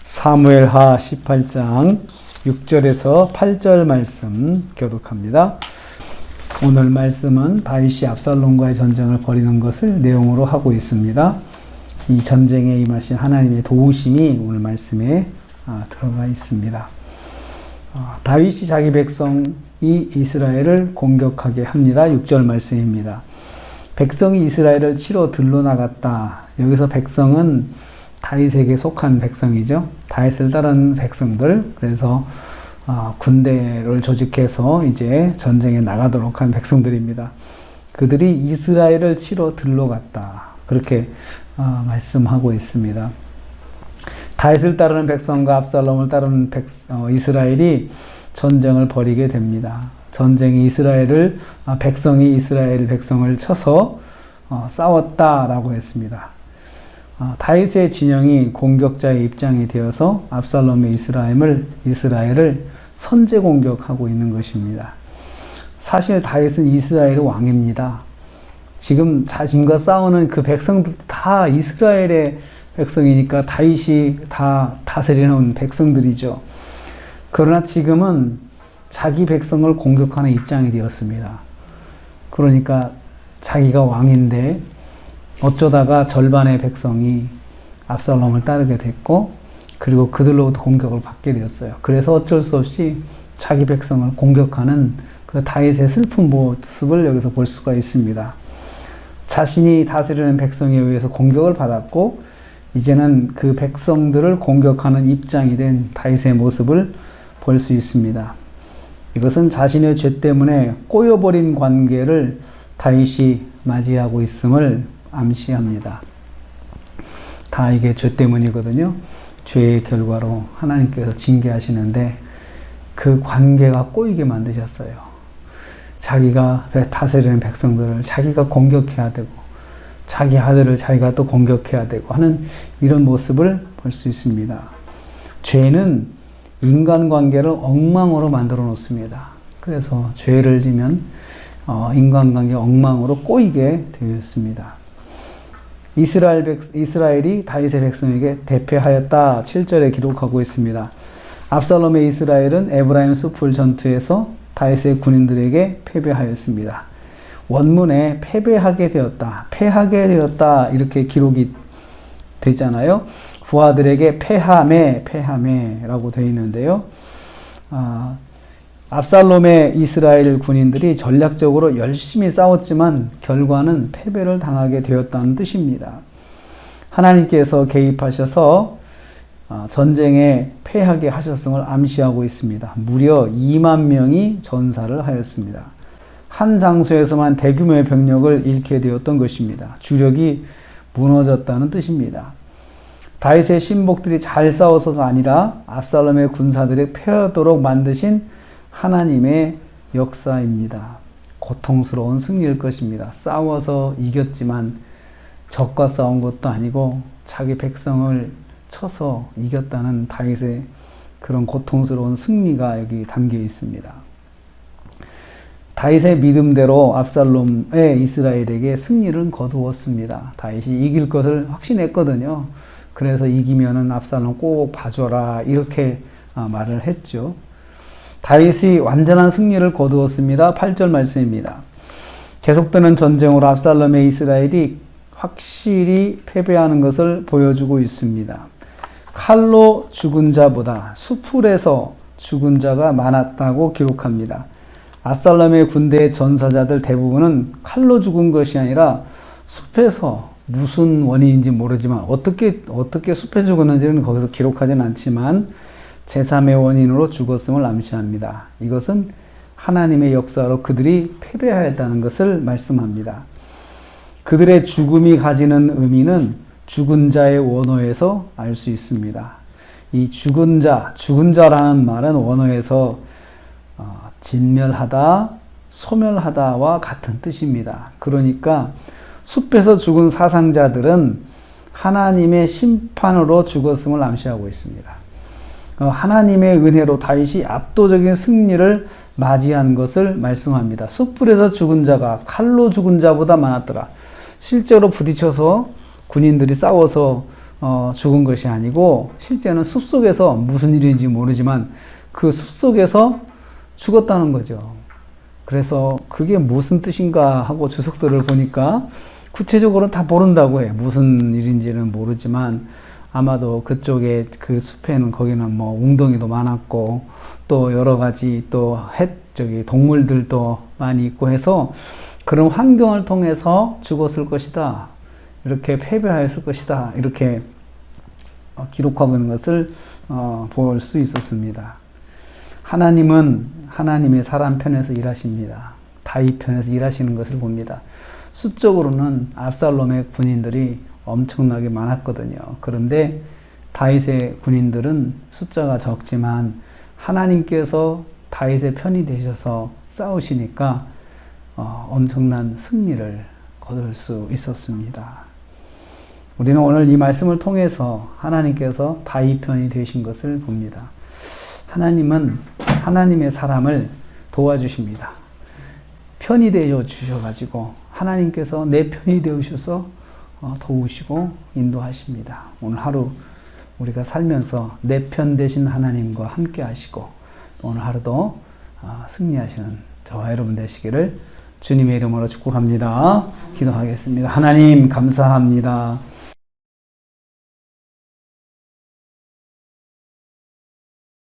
사무엘하 18장 6절에서 8절 말씀 교독합니다. 오늘 말씀은 다윗이 압살롬과의 전쟁을 벌이는 것을 내용으로 하고 있습니다. 이 전쟁에 임하신 하나님의 도우심이 오늘 말씀에 들어가 있습니다. 다윗이 자기 백성이 이스라엘을 공격하게 합니다. 6절 말씀입니다. 백성이 이스라엘을 치러 들러나갔다. 여기서 백성은 다윗에게 속한 백성이죠. 다윗을 따르는 백성들. 그래서 군대를 조직해서 이제 전쟁에 나가도록 한 백성들입니다. 그들이 이스라엘을 치러 들러갔다. 그렇게 말씀하고 있습니다. 다윗을 따르는 백성과 압살롬을 따르는 이스라엘이 전쟁을 벌이게 됩니다. 전쟁이 백성이 이스라엘 백성을 쳐서 싸웠다라고 했습니다. 다윗의 진영이 공격자의 입장이 되어서 압살롬의 이스라엘을 선제 공격하고 있는 것입니다. 사실 다윗은 이스라엘의 왕입니다. 지금 자신과 싸우는 그 백성들 다 이스라엘의 백성이니까 다윗이 다 다스리는 백성들이죠. 그러나 지금은 자기 백성을 공격하는 입장이 되었습니다. 그러니까 자기가 왕인데 어쩌다가 절반의 백성이 압살롬을 따르게 됐고, 그리고 그들로부터 공격을 받게 되었어요. 그래서 어쩔 수 없이 자기 백성을 공격하는 그 다윗의 슬픈 모습을 여기서 볼 수가 있습니다. 자신이 다스리는 백성에 의해서 공격을 받았고, 이제는 그 백성들을 공격하는 입장이 된 다윗의 모습을 볼 수 있습니다. 이것은 자신의 죄 때문에 꼬여버린 관계를 다윗이 맞이하고 있음을 암시합니다. 다 이게 죄 때문이거든요. 죄의 결과로 하나님께서 징계하시는데 그 관계가 꼬이게 만드셨어요. 자기가 다스리는 백성들을 자기가 공격해야 되고, 자기 아들을 자기가 또 공격해야 되고 하는 이런 모습을 볼 수 있습니다. 죄는 인간관계를 엉망으로 만들어 놓습니다. 그래서 죄를 지면 인간관계 엉망으로 꼬이게 되었습니다. 이스라엘이 다윗의 백성에게 대패하였다. 7절에 기록하고 있습니다. 압살롬의 이스라엘은 에브라임 숲풀 전투에서 다윗의 군인들에게 패배하였습니다. 원문에 패배하게 되었다 이렇게 기록이 되잖아요. 부하들에게 패하매라고 되어 있는데요. 압살롬의 이스라엘 군인들이 전략적으로 열심히 싸웠지만 결과는 패배를 당하게 되었다는 뜻입니다. 하나님께서 개입하셔서 전쟁에 패하게 하셨음을 암시하고 있습니다. 무려 2만 명이 전사를 하였습니다. 한 장소에서만 대규모의 병력을 잃게 되었던 것입니다. 주력이 무너졌다는 뜻입니다. 다윗의 신복들이 잘 싸워서가 아니라 압살롬의 군사들이 패하도록 만드신 하나님의 역사입니다. 고통스러운 승리일 것입니다. 싸워서 이겼지만 적과 싸운 것도 아니고 자기 백성을 쳐서 이겼다는 다윗의 그런 고통스러운 승리가 여기 담겨 있습니다. 다윗의 믿음대로 압살롬의 이스라엘에게 승리를 거두었습니다. 다윗이 이길 것을 확신했거든요. 그래서 이기면은 압살롬 꼭 봐줘라 이렇게 말을 했죠. 다윗이 완전한 승리를 거두었습니다. 8절 말씀입니다. 계속되는 전쟁으로 압살롬의 이스라엘이 확실히 패배하는 것을 보여주고 있습니다. 칼로 죽은 자보다 숲풀에서 죽은 자가 많았다고 기록합니다. 압살롬의 군대의 전사자들 대부분은 칼로 죽은 것이 아니라 숲에서 무슨 원인인지 모르지만 어떻게 숲에 죽었는지는 거기서 기록하진 않지만 제3의 원인으로 죽었음을 암시합니다. 이것은 하나님의 역사로 그들이 패배하였다는 것을 말씀합니다. 그들의 죽음이 가지는 의미는 죽은 자의 원어에서 알 수 있습니다. 이 죽은 자라는 말은 원어에서 진멸하다, 소멸하다와 같은 뜻입니다. 그러니까 숲에서 죽은 사상자들은 하나님의 심판으로 죽었음을 암시하고 있습니다. 하나님의 은혜로 다윗이 압도적인 승리를 맞이한 것을 말씀합니다. 숯불에서 죽은 자가 칼로 죽은 자보다 많았더라. 실제로 부딪혀서 군인들이 싸워서 죽은 것이 아니고 실제는 숲속에서 무슨 일인지 모르지만 그 숲속에서 죽었다는 거죠. 그래서 그게 무슨 뜻인가 하고 주석들을 보니까 구체적으로는 다 모른다고 해요. 무슨 일인지는 모르지만 아마도 그쪽에 그 숲에는 거기는 뭐 웅덩이도 많았고 또 여러 가지 또 동물들도 많이 있고 해서 그런 환경을 통해서 죽었을 것이다. 이렇게 패배하였을 것이다. 이렇게 기록하고 있는 것을 볼 수 있었습니다. 하나님은 하나님의 사람 편에서 일하십니다. 다윗 편에서 일하시는 것을 봅니다. 수적으로는 압살롬의 군인들이 엄청나게 많았거든요. 그런데 다윗의 군인들은 숫자가 적지만 하나님께서 다윗의 편이 되셔서 싸우시니까 엄청난 승리를 거둘 수 있었습니다. 우리는 오늘 이 말씀을 통해서 하나님께서 다윗 편이 되신 것을 봅니다. 하나님은 하나님의 사람을 도와주십니다. 편이 되어 주셔가지고 하나님께서 내 편이 되어주셔서 도우시고 인도하십니다. 오늘 하루 우리가 살면서 내 편 되신 하나님과 함께 하시고 오늘 하루도 승리하시는 저와 여러분 되시기를 주님의 이름으로 축복합니다. 기도하겠습니다. 하나님 감사합니다.